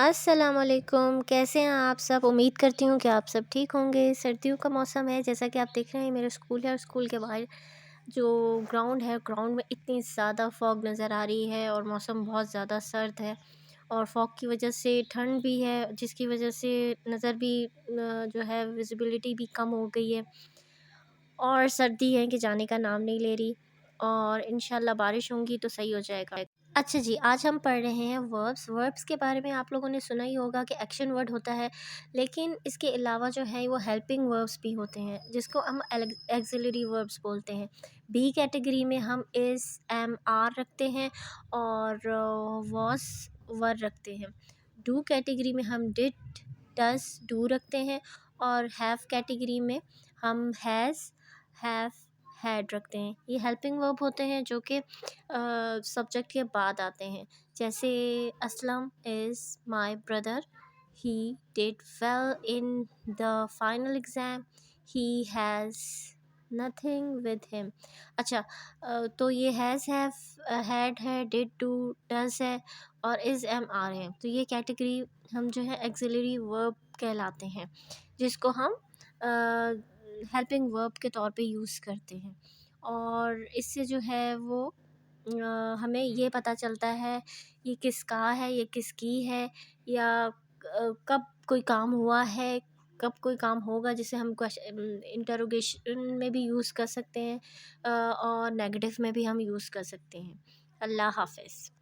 अस्सलामुअलैकुम, कैसे हैं आप सब? उम्मीद करती हूँ कि आप सब ठीक होंगे। सर्दियों का मौसम है, जैसा कि आप देख रहे हैं मेरा स्कूल है और स्कूल के बाहर जो ग्राउंड है, ग्राउंड में इतनी ज़्यादा फॉग नज़र आ रही है और मौसम बहुत ज़्यादा सर्द है। और फॉग की वजह से ठंड भी है, जिसकी वजह से नज़र भी जो है विजिबिलिटी भी कम हो गई है और सर्दी है कि जाने का नाम नहीं ले रही। और इंशाल्लाह बारिश होंगी तो सही हो जाएगा। अच्छा जी, आज हम पढ़ रहे हैं वर्ब्स। वर्ब्स के बारे में आप लोगों ने सुना ही होगा कि एक्शन वर्ड होता है, लेकिन इसके अलावा जो है वो हेल्पिंग वर्ब्स भी होते हैं, जिसको हम एक्सिलरी वर्ब्स बोलते हैं। बी कैटेगरी में हम इस, एम, आर रखते हैं और वॉस, वर रखते हैं। डू कैटेगरी में हम डिड, डज, डू रखते हैं और हैव कैटेगरी में हम हैज़, हैव, हैड रखते हैं। ये हेल्पिंग वर्ब होते हैं जो कि सब्जेक्ट के बाद आते हैं। जैसे Aslam is my brother, he did well in the final exam, he has nothing with him. अच्छा, तो ये हैज़, हैव, हैड है, डिड, डू, डज है और इज़, एम, आर है। तो ये कैटेगरी हम जो है एक्सिलरी वर्ब कहलाते हैं, जिसको हम हेल्पिंग वर्ब के तौर पे यूज़ करते हैं। और इससे जो है वो हमें ये पता चलता है ये किसका है, ये किसकी है, या कब कोई काम हुआ है, कब कोई काम होगा, जिसे हम इंटरोगेशन में भी यूज़ कर सकते हैं और नेगेटिव में भी हम यूज़ कर सकते हैं। अल्लाह हाफ़िज़।